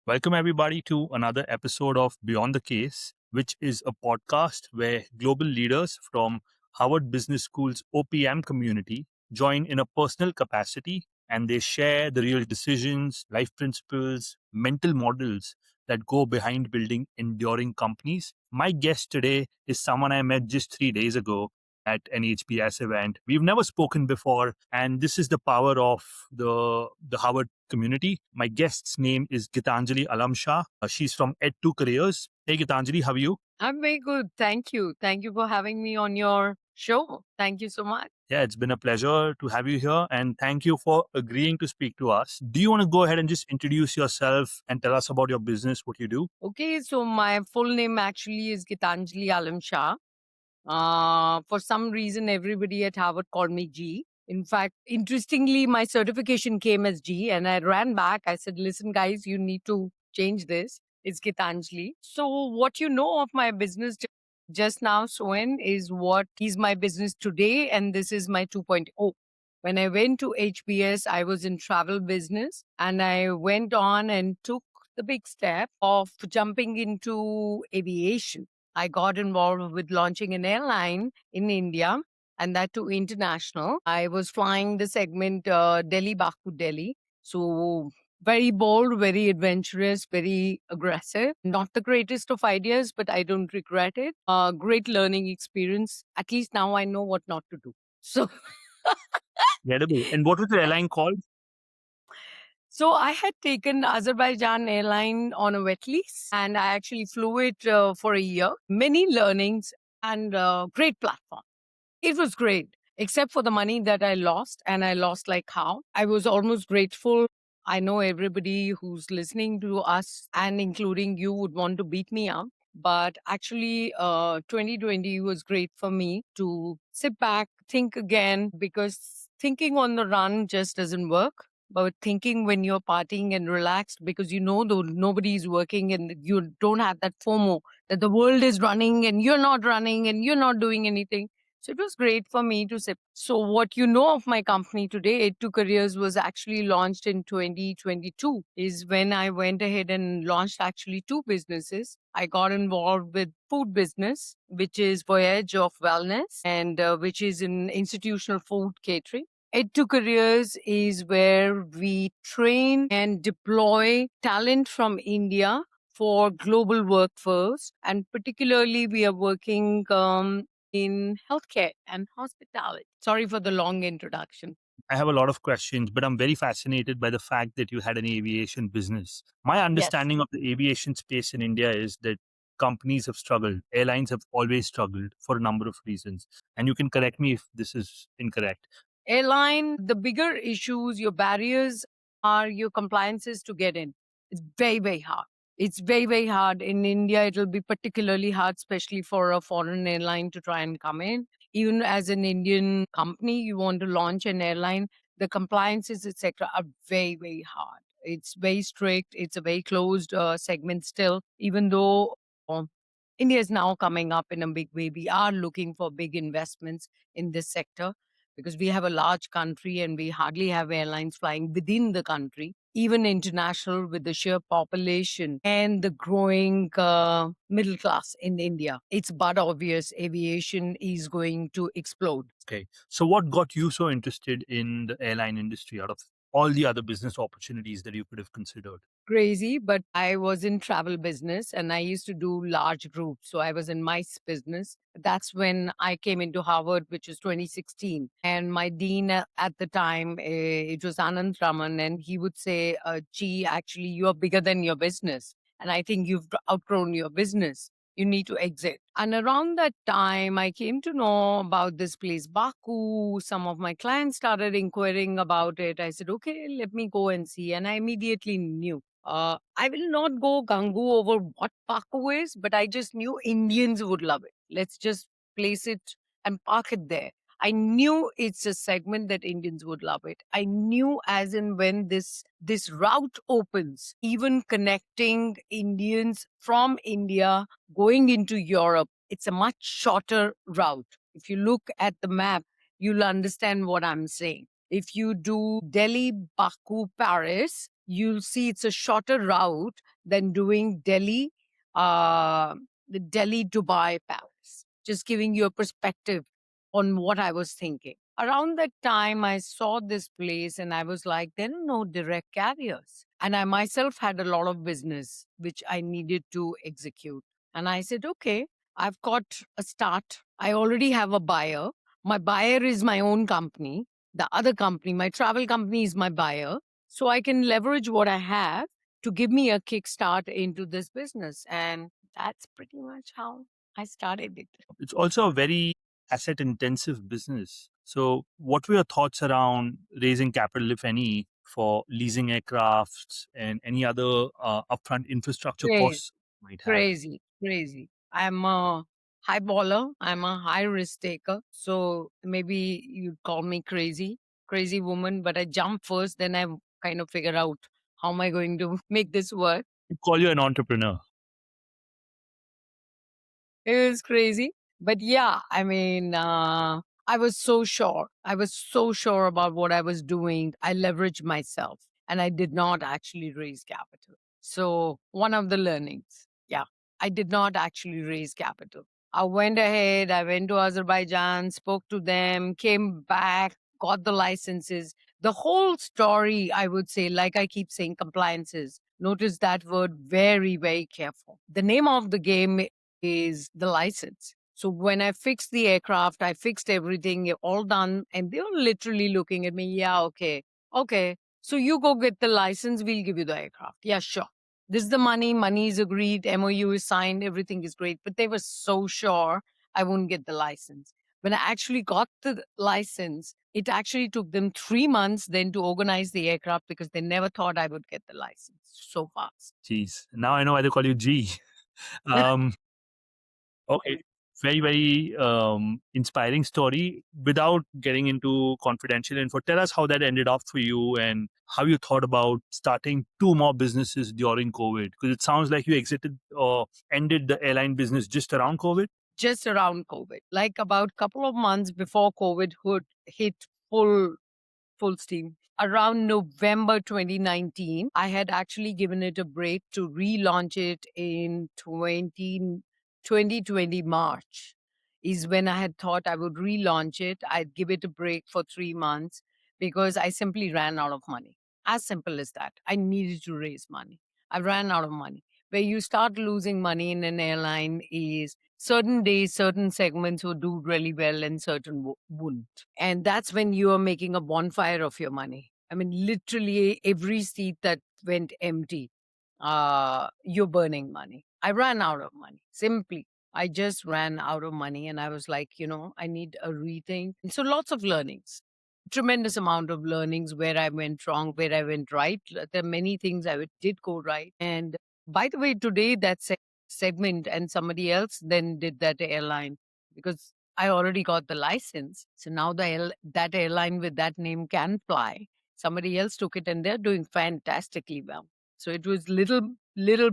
Welcome, everybody, to another episode of Beyond the Case, which is a podcast where global leaders from Harvard Business School's OPM community join in a personal capacity and they share the real decisions, life principles, mental models that go behind building enduring companies. My guest today is someone I met just 3 days ago at an HBS event. We've never spoken before, and this is the power of the Harvard community. My guest's name is Geetanjali AlamShah. She's from Ed2 Careers. Hey, Geetanjali, how are you? I'm very good. Thank you. Thank you for having me on your show. Thank you so much. Yeah, it's been a pleasure to have you here, and thank you for agreeing to speak to us. Do you want to go ahead and just introduce yourself and tell us about your business, what you do? Okay, so my full name actually is Geetanjali AlamShah. For some reason, everybody at Harvard called me G. In fact, interestingly, my certification came as G, and I ran back. I said, listen, guys, you need to change this. It's Geetanjali. So, what you know of my business just now, Soen, is what is my business today, and this is my 2.0. When I went to HBS, I was in travel business, and I went on and took the big step of jumping into aviation. I got involved with launching an airline in India, and that too international. I was flying the segment Delhi Baku Delhi. So very bold, very adventurous, very aggressive. Not the greatest of ideas, but I don't regret it. Great learning experience. At least now I know what not to do. So Incredible. And what was the airline called? So I had taken Azerbaijan airline on a wet lease, and I actually flew it for a year. Many learnings and great platform. It was great, except for the money that I lost, and I lost like how. I was almost grateful. I know everybody who's listening to us, and including you, would want to beat me up. But actually, 2020 was great for me to sit back, think again, because thinking on the run just doesn't work. But thinking when you're partying and relaxed, because you know though nobody's working and you don't have that FOMO that the world is running and you're not running and you're not doing anything. So it was great for me to say. So what you know of my company today, Aid to Careers, was actually launched in 2022, is when I went ahead and launched actually two businesses. I got involved with food business, which is Voyage of Wellness, and which is in institutional food catering. Aid to Careers is where we train and deploy talent from India for global workforce. And particularly, we are working in healthcare and hospitality. Sorry for the long introduction. I have a lot of questions, but I'm very fascinated by the fact that you had an aviation business. My Yes. understanding of the aviation space in India is that companies have struggled, airlines have always struggled for a number of reasons. And you can correct me if this is incorrect. Airline, the bigger issues, your barriers are your compliances to get in. It's very, very hard. It's very, very hard. In India, it'll be particularly hard, especially for a foreign airline to try and come in. Even as an Indian company, you want to launch an airline, the compliances, etc., are very, very hard. It's very strict. It's a very closed segment still, even though India is now coming up in a big way. We are looking for big investments in this sector because we have a large country and we hardly have airlines flying within the country, even international, with the sheer population and the growing middle class in India. It's but obvious aviation is going to explode. Okay. So, what got you so interested in the airline industry out of all the other business opportunities that you could have considered? Crazy, but I was in travel business and I used to do large groups. So I was in MICE business. That's when I came into Harvard, which is 2016. And my dean at the time, it was Anand Raman, and he would say, gee, actually, you're bigger than your business. And I think you've outgrown your business. You need to exit. And around that time, I came to know about this place, Baku. Some of my clients started inquiring about it. I said, okay, let me go and see. And I immediately knew. I will not go gung-ho over what Baku is, but I just knew Indians would love it. Let's just place it and park it there. I knew it's a segment that Indians would love it. I knew as in when this route opens, even connecting Indians from India going into Europe, it's a much shorter route. If you look at the map, you'll understand what I'm saying. If you do Delhi, Baku, Paris, you'll see it's a shorter route than doing the Delhi, Dubai, Paris. Just giving you a perspective on what I was thinking. Around that time, I saw this place and I was like, there are no direct carriers. And I myself had a lot of business which I needed to execute. And I said, okay, I've got a start. I already have a buyer. My buyer is my own company. The other company, my travel company, is my buyer. So I can leverage what I have to give me a kickstart into this business. And that's pretty much how I started it. It's also a very asset intensive business. So, what were your thoughts around raising capital, if any, for leasing aircrafts and any other upfront infrastructure Crazy, costs you might have? crazy, crazy. I'm a high baller. I'm a high risk taker. So maybe you'd call me crazy, crazy woman, but I jump first, then I kind of figure out how am I going to make this work. You call you an entrepreneur. It was crazy. But yeah, I mean, I was so sure. I was so sure about what I was doing. I leveraged myself and I did not actually raise capital. So, one of the learnings, yeah, I did not actually raise capital. I went ahead, I went to Azerbaijan, spoke to them, came back, got the licenses. The whole story, I would say, like I keep saying, compliances. Notice that word very, very careful. The name of the game is the license. So when I fixed the aircraft, I fixed everything, all done. And they were literally looking at me, yeah, okay, okay. So you go get the license, we'll give you the aircraft. Yeah, sure. This is the money is agreed, MOU is signed, everything is great. But they were so sure I wouldn't get the license. When I actually got the license, it actually took them 3 months then to organize the aircraft because they never thought I would get the license so fast. Jeez. Now I know why they call you G. Um, okay. Very, very inspiring story. Without getting into confidential info, tell us how that ended up for you and how you thought about starting two more businesses during COVID. Because it sounds like you exited or ended the airline business just around COVID. Just around COVID, like about couple of months before COVID hit full steam. Around November 2019, I had actually given it a break to relaunch it in 2020 March is when I had thought I would relaunch it. I'd give it a break for 3 months because I simply ran out of money. As simple as that. I needed to raise money. I ran out of money. Where you start losing money in an airline is certain days, certain segments will do really well and certain wouldn't. And that's when you are making a bonfire of your money. I mean, literally every seat that went empty, you're burning money. I ran out of money. Simply, I just ran out of money and I was like, I need a rethink. And so lots of learnings, tremendous amount of learnings where I went wrong, where I went right. There are many things did go right. And by the way, today that segment and somebody else then did that airline because I already got the license. So now that airline with that name can fly. Somebody else took it and they're doing fantastically well. So it was little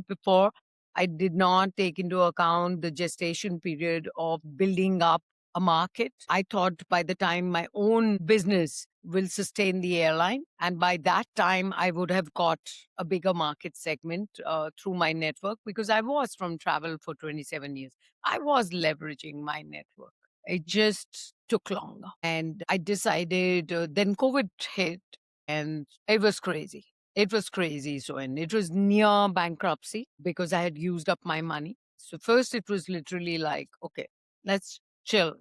before. I did not take into account the gestation period of building up a market. I thought by the time my own business will sustain the airline, and by that time I would have got a bigger market segment through my network because I was from travel for 27 years. I was leveraging my network. It just took longer. And I decided, then COVID hit, and it was crazy. It was crazy. So, and it was near bankruptcy because I had used up my money. So, first, it was literally like, okay, let's chill.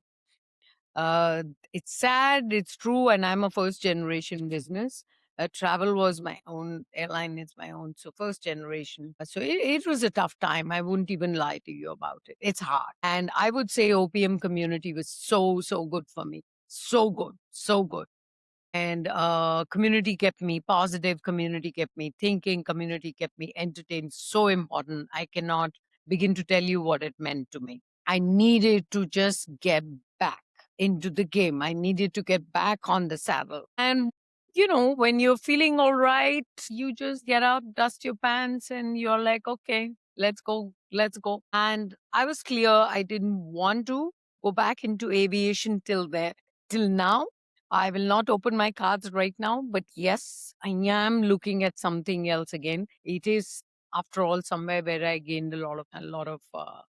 Uh, it's sad, it's true, and I'm a first generation business. Travel was my own, airline is my own. So, first generation. So, it was a tough time. I wouldn't even lie to you about it. It's hard. And I would say OPM community was so good for me. So good, so good. And community kept me positive, community kept me thinking, community kept me entertained. So important. I cannot begin to tell you what it meant to me. I needed to just get back into the game. I needed to get back on the saddle. And when you're feeling all right, you just get out, dust your pants, and you're like, okay, let's go, let's go. And I was clear I didn't want to go back into aviation till now. I will not open my cards right now, but yes, I am looking at something else again. It is, after all, somewhere where I gained a lot of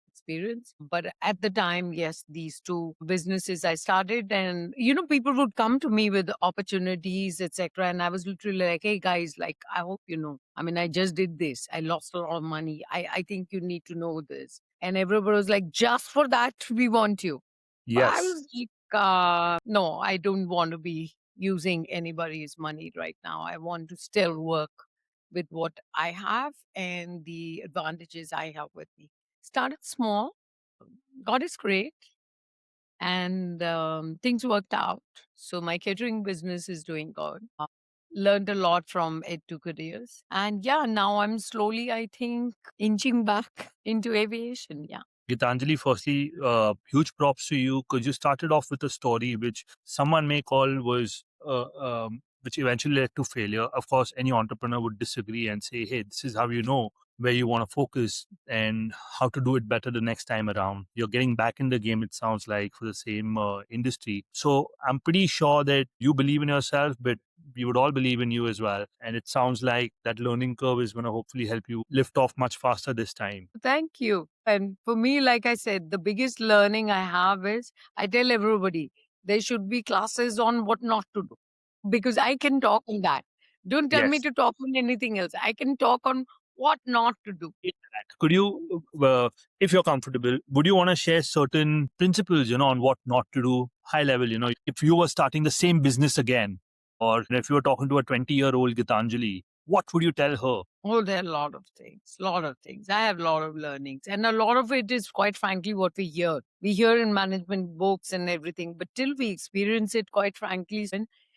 experience. But at the time, yes, these two businesses I started, and people would come to me with opportunities, etc. And I was literally like, "Hey guys, like, I hope you know. I mean, I just did this. I lost a lot of money. I think you need to know this." And everybody was like, "Just for that, we want you." But I Yes. was like, no, I don't want to be using anybody's money right now. I want to still work with what I have and the advantages I have with me. Started small. God is great. And things worked out. So my catering business is doing good. Learned a lot from it to careers. And yeah, now I'm slowly, I think, inching back into aviation. Yeah. Geetanjali, firstly, huge props to you because you started off with a story which someone may call was, which eventually led to failure. Of course, any entrepreneur would disagree and say, hey, this is how you know where you want to focus and how to do it better the next time around. You're getting back in the game, it sounds like, for the same industry. So I'm pretty sure that you believe in yourself, but we would all believe in you as well. And it sounds like that learning curve is going to hopefully help you lift off much faster this time. Thank you. And for me, like I said, the biggest learning I have is I tell everybody there should be classes on what not to do because I can talk on that. Don't tell me Yes. to talk on anything else. I can talk on what not to do. Could you, if you're comfortable, would you want to share certain principles, on what not to do, high level, if you were starting the same business again, or if you were talking to a 20-year-old Gitanjali, what would you tell her? Oh, there are a lot of things, lot of things. I have a lot of learnings, and a lot of it is quite frankly what we hear. We hear in management books and everything, but till we experience it, quite frankly,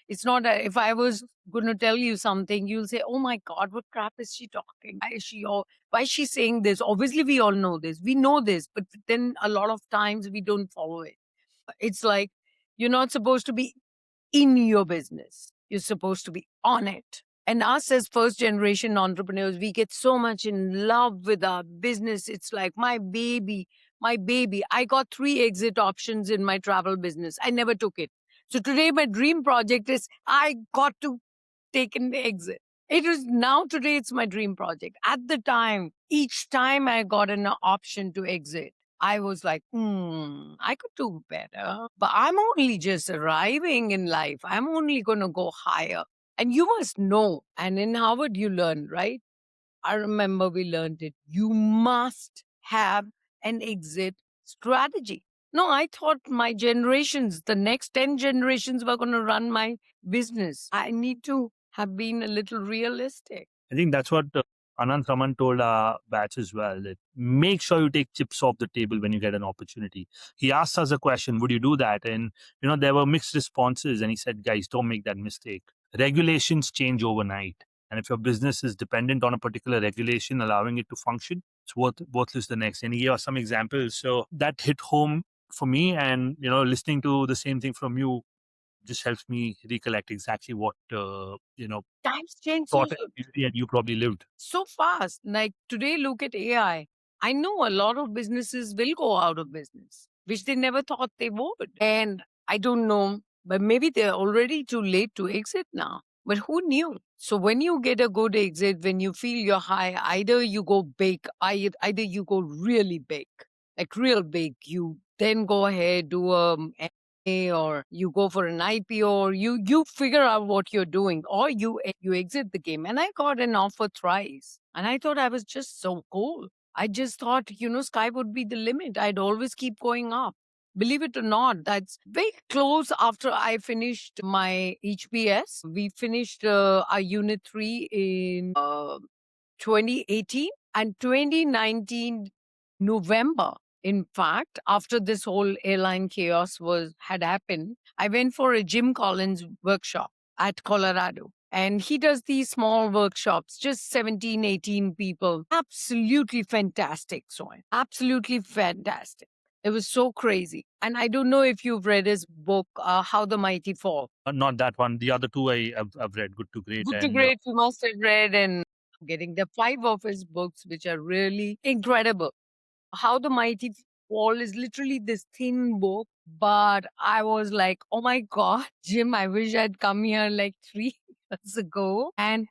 it's not. If I was going to tell you something, you'll say, "Oh my God, what crap is she talking? Why is she? Or why is she saying this?" Obviously, we all know this. We know this, but then a lot of times we don't follow it. It's like you're not supposed to be in your business. You're supposed to be on it. And us as first generation entrepreneurs, we get so much in love with our business. It's like my baby, my baby. I got 3 exit options in my travel business. I never took it. So today, my dream project is I got to take an exit. It was now today, it's my dream project. At the time, each time I got an option to exit, I was like, I could do better. But I'm only just arriving in life. I'm only going to go higher. And you must know. And in Harvard, you learn, right? I remember we learned it. You must have an exit strategy. No, I thought my generations, the next 10 generations, were going to run my business. I need to have been a little realistic. I think that's what Anand Raman told our batch as well. That make sure you take chips off the table when you get an opportunity. He asked us a question, would you do that? And, there were mixed responses. And he said, guys, don't make that mistake. Regulations change overnight. And if your business is dependent on a particular regulation allowing it to function, it's worthless the next. And he gave us some examples. So that hit home for me. And, listening to the same thing from you just helps me recollect exactly what, Times change thought you probably lived. so fast. Like today, look at AI. I know a lot of businesses will go out of business, which they never thought they would. And I don't know, but maybe they're already too late to exit now. But who knew? So when you get a good exit, when you feel you're high, either you go big, either you go really big, like real big. You then go ahead, do M&A, or you go for an IPO, or you figure out what you're doing, or you exit the game. And I got an offer thrice, and I thought I was just so cool. I just thought, sky would be the limit. I'd always keep going up. Believe it or not, that's very close after I finished my HBS. We finished our Unit 3 in 2018 and 2019 November. In fact, after this whole airline chaos had happened, I went for a Jim Collins workshop at Colorado. And he does these small workshops, just 17, 18 people. Absolutely fantastic, Soin. Absolutely fantastic. It was so crazy. And I don't know if you've read his book, How the Mighty Fall. Not that one. The other two I've read, Good to Great. Good to And Great, you must have read, and getting the 5 of his books, which are really incredible. How the Mighty wall is literally this thin book. But I was like, oh my God, Jim, I wish I'd come here like 3 years ago. And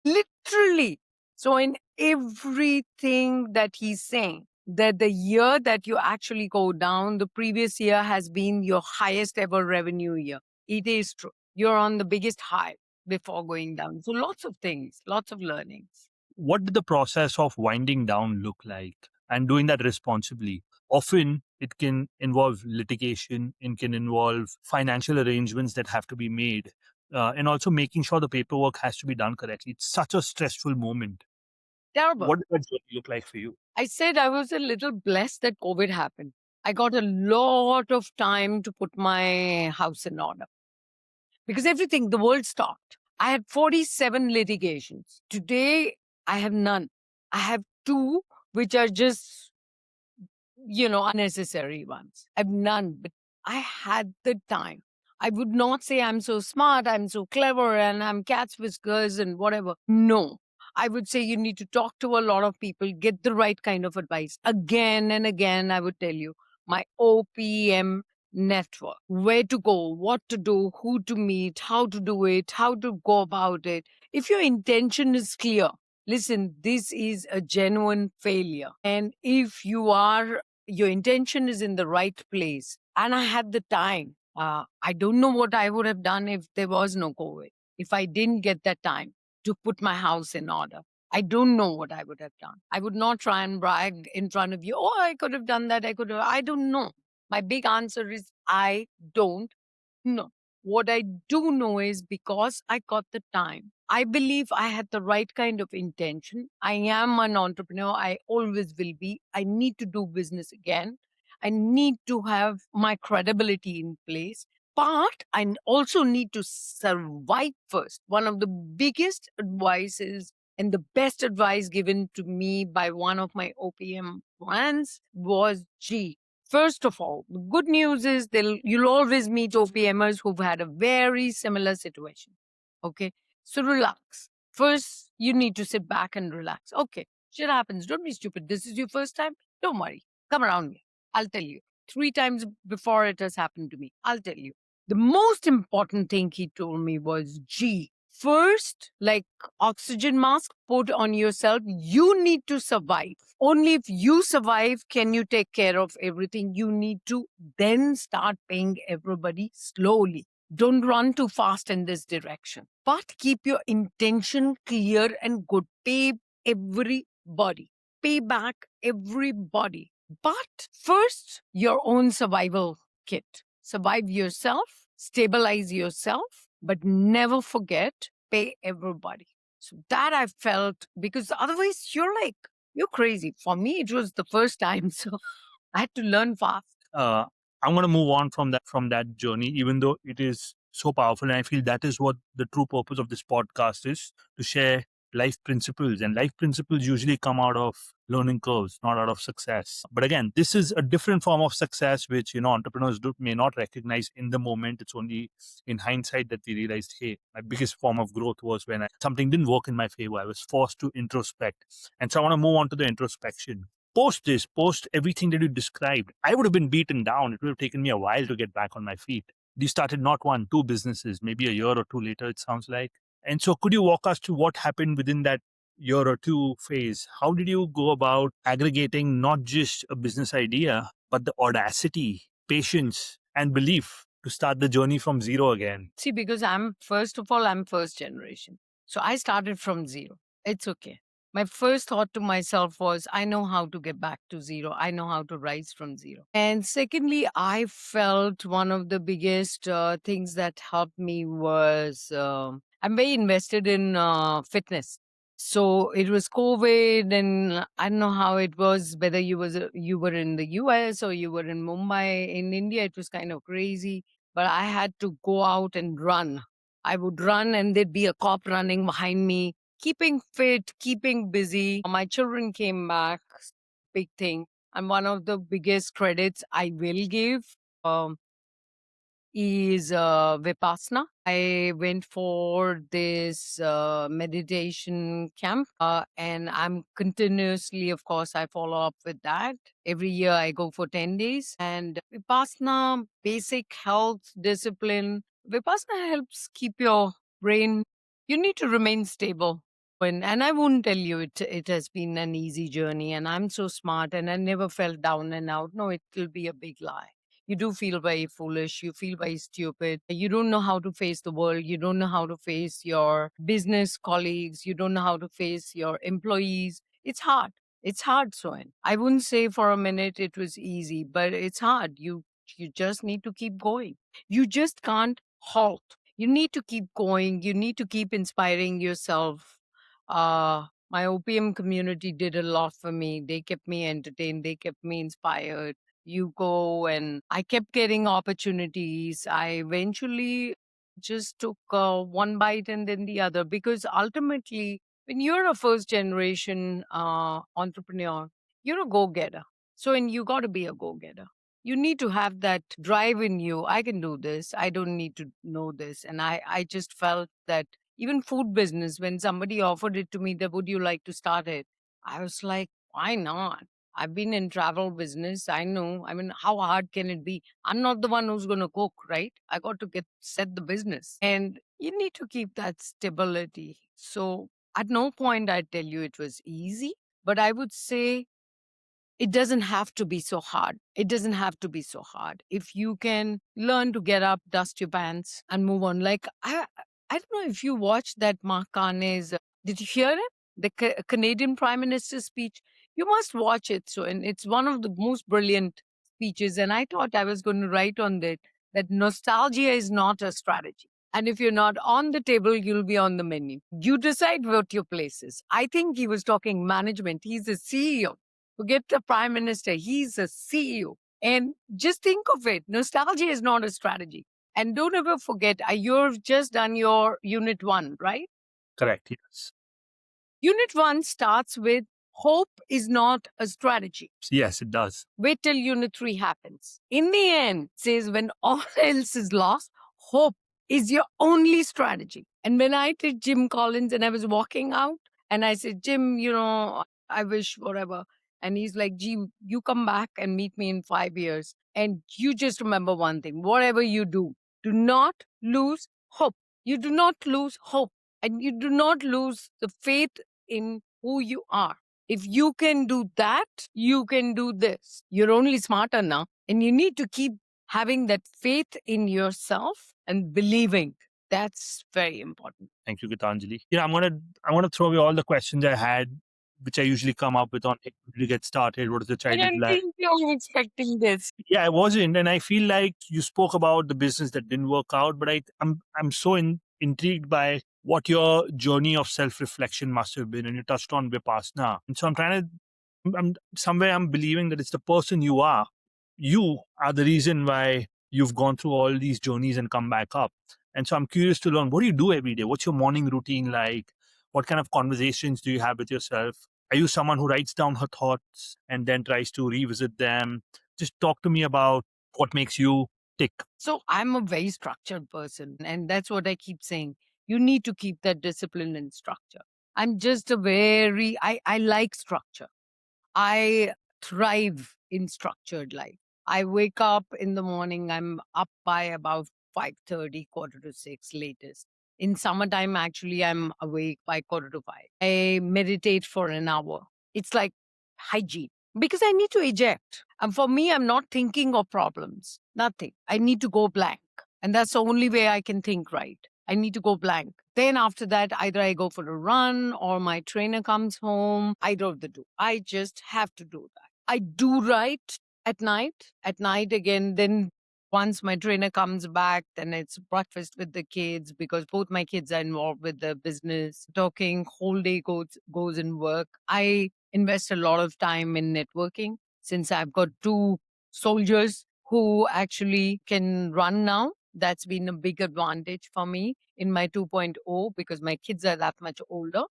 literally, so in everything that he's saying, that the year that you actually go down, the previous year has been your highest ever revenue year. It is true. You're on the biggest high before going down. So lots of things, lots of learnings. What did the process of winding down look like and doing that responsibly? Often it can involve litigation, it can involve financial arrangements that have to be made, and also making sure the paperwork has to be done correctly. It's such a stressful moment. Terrible. What did that journey look like for you? I said I was a little blessed that COVID happened. I got a lot of time to put my house in order because everything, the world stopped. I had 47 litigations. Today, I have none. I have two, which are just, unnecessary ones. I've none, but I had the time. I would not say I'm so smart, I'm so clever, and I'm cat's whiskers and whatever. No. I would say you need to talk to a lot of people, get the right kind of advice. Again and again, I would tell you my OPM network, where to go, what to do, who to meet, how to do it, how to go about it. If your intention is clear, listen, this is a genuine failure. And if your intention is in the right place, and I had the time, I don't know what I would have done if there was no COVID, if I didn't get that time to put my house in order. I don't know what I would have done. I would not try and brag in front of you. Oh, I could have done that. I don't know. My big answer is I don't know. What I do know is because I got the time, I believe I had the right kind of intention. I am an entrepreneur. I always will be. I need to do business again. I need to have my credibility in place. But I also need to survive first. One of the biggest advices and the best advice given to me by one of my OPM friends was, gee, first of all, the good news is you'll always meet OPMers who've had a very similar situation. Okay. So relax. First, you need to sit back and relax. Okay. Shit happens. Don't be stupid. This is your first time. Don't worry. Come around me. I'll tell you. 3 times before it has happened to me. I'll tell you. The most important thing he told me was, gee, first, like oxygen mask, put on yourself. You need to survive. Only if you survive can you take care of everything. You need to then start paying everybody slowly. Don't run too fast in this direction, but keep your intention clear and good. Pay everybody. Pay back everybody. But first, your own survival kit. Survive yourself, stabilize yourself, but never forget, pay everybody. So that I felt, because otherwise you're crazy. For me, it was the first time. So I had to learn fast. uh, I'm going to move on from that journey, even though it is so powerful. And I feel that is what the true purpose of this podcast is, to share life principles. And life principles usually come out of learning curves, not out of success. But again, this is a different form of success, which entrepreneurs may not recognize in the moment. It's only in hindsight that they realized, hey, my biggest form of growth was when something didn't work in my favor. I was forced to introspect. And so I want to move on to the introspection. Post everything that you described, I would have been beaten down. It would have taken me a while to get back on my feet. You started not one, two businesses, maybe a year or two later, it sounds like. And so, could you walk us through what happened within that year or two phase? How did you go about aggregating not just a business idea, but the audacity, patience, and belief to start the journey from zero again? See, because I'm first generation. So I started from zero. It's okay. My first thought to myself was, I know how to get back to zero. I know how to rise from zero. And secondly, I felt one of the biggest things that helped me was I'm very invested in fitness. So it was COVID, and I don't know how it was, whether you were in the US or you were in Mumbai. In India, it was kind of crazy, but I had to go out and run. I would run and there'd be a cop running behind me, keeping fit, keeping busy. My children came back, big thing. And one of the biggest credits I will give, um, is Vipassana. I went for this meditation camp, and I'm continuously, of course, I follow up with that. Every year I go for 10 days. And Vipassana, basic health discipline. Vipassana helps keep your brain, you need to remain stable. And I won't tell you it has been an easy journey and I'm so smart and I never felt down and out. No, it will be a big lie. You do feel very foolish. You feel very stupid. You don't know how to face the world. You don't know how to face your business colleagues. You don't know how to face your employees. It's hard. It's hard, Soen. I wouldn't say for a minute it was easy, but it's hard. You just need to keep going. You just can't halt. You need to keep going. You need to keep inspiring yourself. My OPM community did a lot for me. They kept me entertained. They kept me inspired. You go, and I kept getting opportunities. I eventually just took one bite and then the other, because ultimately, when you're a first generation entrepreneur, you're a go getter. So, and you got to be a go getter. You need to have that drive in you. I can do this. I don't need to know this. And I just felt that even food business, when somebody offered it to me, that would you like to start it? I was like, why not? I've been in travel business. I know. I mean, how hard can it be? I'm not the one who's going to cook, right? I got to get set the business. And you need to keep that stability. So at no point I'd tell you it was easy, but I would say it doesn't have to be so hard. It doesn't have to be so hard. If you can learn to get up, dust your pants, and move on. Like I don't know if you watched that Mark Carney's. Did you hear it? The Canadian Prime Minister's speech. You must watch it. So, and it's one of the most brilliant speeches. And I thought I was going to write on that nostalgia is not a strategy. And if you're not on the table, you'll be on the menu. You decide what your place is. I think he was talking management. He's a CEO. Forget the prime minister. He's a CEO. And just think of it. Nostalgia is not a strategy. And don't ever forget, you've just done your unit 1, right? Correct. Yes. Unit 1 starts with hope is not a strategy. Yes, it does. Wait till unit 3 happens. In the end, it says when all else is lost, hope is your only strategy. And when I did Jim Collins and I was walking out and I said, Jim, I wish whatever. And he's like, gee, you come back and meet me in 5 years. And you just remember one thing, whatever you do not lose hope. You do not lose hope. And you do not lose the faith in who you are. If you can do that, you can do this. You're only smarter now. And you need to keep having that faith in yourself and believing. That's very important. Thank you, Geetanjali. I'm gonna throw away all the questions I had, which I usually come up with on hey, how did you get started, what is the I childhood don't life. think you're expecting this. Yeah, I wasn't, and I feel like you spoke about the business that didn't work out, but I'm so intrigued by what your journey of self reflection must have been, and you touched on Vipassana, and so I'm believing that it's the person you are. You are the reason why you've gone through all these journeys and come back up. And so I'm curious to learn, what do you do every day? What's your morning routine like? What kind of conversations do you have with yourself? Are you someone who writes down her thoughts and then tries to revisit them? Just talk to me about what makes you tick. So I'm a very structured person, and that's what I keep saying. You need to keep that discipline and structure. I'm just I like structure. I thrive in structured life. I wake up in the morning, I'm up by about 5:30, quarter to 6 latest. In summertime, actually, I'm awake by quarter to 5. I meditate for an hour. It's like hygiene because I need to eject. And for me, I'm not thinking of problems, nothing. I need to go blank. And that's the only way I can think right. I need to go blank. Then after that, either I go for a run or my trainer comes home. Either of the two. I just have to do that. I do write at night. At night again, then once my trainer comes back, then it's breakfast with the kids because both my kids are involved with the business. Talking whole day goes in work. I invest a lot of time in networking since I've got two soldiers who actually can run now. That's been a big advantage for me in my 2.0 because my kids are that much older.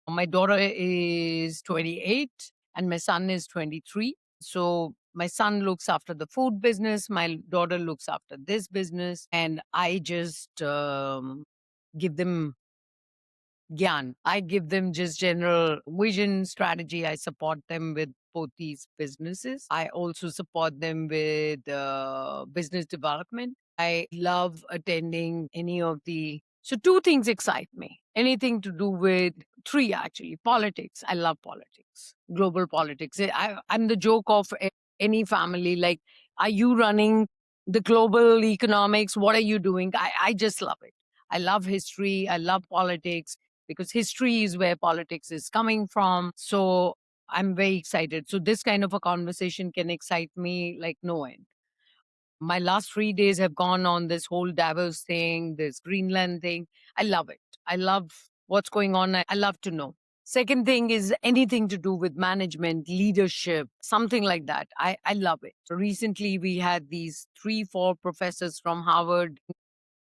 My daughter is 28 and my son is 23. So My son looks after the food business, my daughter looks after this business, and I just give them Gyan. I give them just general vision, strategy. I support them with both these businesses. I also support them with business development. I love attending any of the. So, two things excite me. Anything to do with three, actually. Politics. I love politics, global politics. I'm the joke of any family. Like, are you running the global economics? What are you doing? I just love it. I love history. I love politics because history is where politics is coming from. So I'm very excited. So this kind of a conversation can excite me like no end. My last 3 days have gone on this whole Davos thing, this Greenland thing. I love it. I love what's going on. I love to know. Second thing is anything to do with management, leadership, something like that. I love it. Recently, we had these 3, 4 professors from Harvard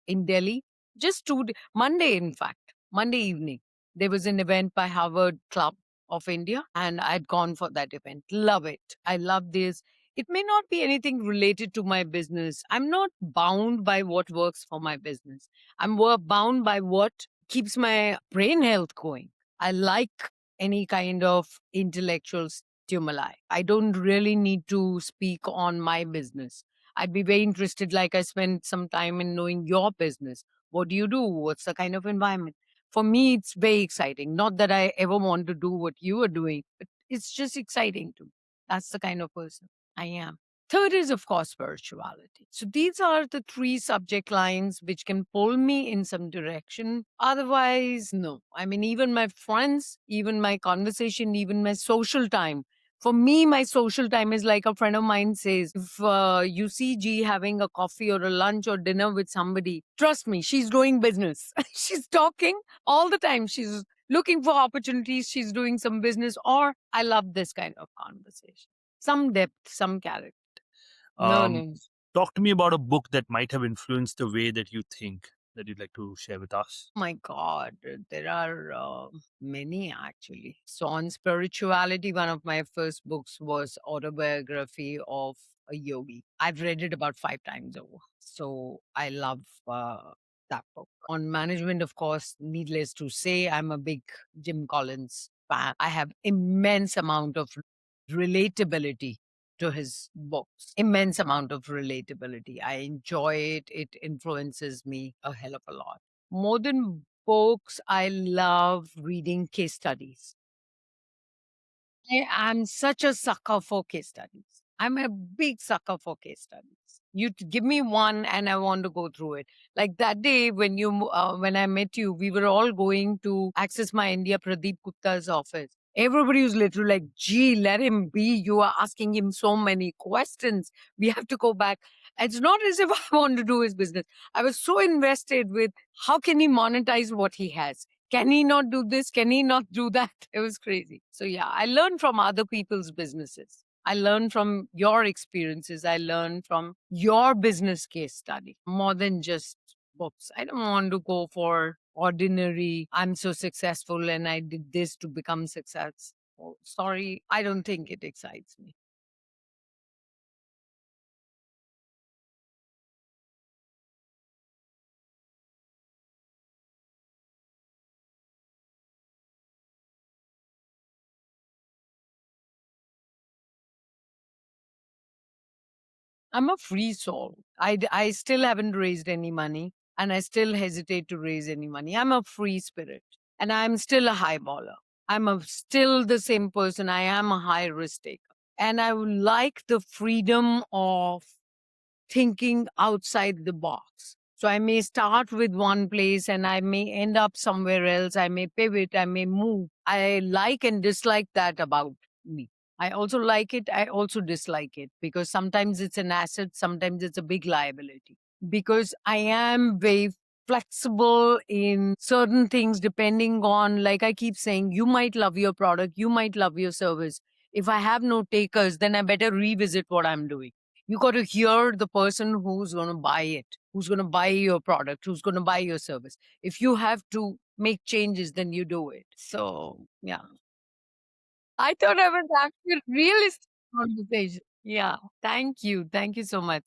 in Delhi. Just Monday, in fact, Monday evening, there was an event by Harvard Club of India, and I'd gone for that event. Love it. I love this. It may not be anything related to my business. I'm not bound by what works for my business. Bound by what keeps my brain health going. I like any kind of intellectual stimuli. I don't really need to speak on my business. I'd be very interested, like I spent some time in knowing your business. What do you do? What's the kind of environment? For me, it's very exciting. Not that I ever want to do what you are doing, but it's just exciting to me. That's the kind of person I am. Third is, of course, spirituality. So these are the three subject lines which can pull me in some direction. Otherwise, no. I mean, even my friends, even my conversation, even my social time. For me, my social time is like a friend of mine says, if you see G having a coffee or a lunch or dinner with somebody, trust me, she's doing business. She's talking all the time. She's looking for opportunities. She's doing some business, or I love this kind of conversation. Some depth, some character. No, Um, no. Talk to me about a book that might have influenced the way that you think that you'd like to share with us. My God, there are many actually. So, on spirituality, one of my first books was Autobiography of a Yogi. I've read it about 5 times over. So, I love that book. On management, of course, needless to say, I'm a big Jim Collins fan. I have immense amount of relatability to his books. Immense amount of relatability. I enjoy it. It influences me a hell of a lot. More than books, I love reading case studies. I'm such a sucker for case studies. I'm a big sucker for case studies. Give me one and I want to go through it. Like that day when I met you, we were all going to Access My India Pradeep Gupta's office. Everybody was literally like, gee, let him be. You are asking him so many questions. We have to go back. It's not as if I want to do his business. I was so invested with how can he monetize what he has? Can he not do this? Can he not do that? It was crazy. So, yeah, I learned from other people's businesses. I learned from your experiences. I learned from your business case study more than just books. I don't want to go for ordinary, I'm so successful and I did this to become successful. Sorry, I don't think it excites me. I'm a free soul. I still haven't raised any money and I still hesitate to raise any money. I'm a free spirit and I'm still a high baller. Still the same person. I am a high risk taker. And I would like the freedom of thinking outside the box. So I may start with one place and I may end up somewhere else. I may pivot, I may move. I like and dislike that about me. I also like it, I also dislike it because sometimes it's an asset, sometimes it's a big liability. Because I am very flexible in certain things depending on, like I keep saying, you might love your product, you might love your service. If I have no takers, then I better revisit what I'm doing. You got to hear the person who's going to buy it, who's going to buy your product, who's going to buy your service. If you have to make changes, then you do it. So, yeah. I thought I was actually realistic conversation. Yeah. Thank you. Thank you so much.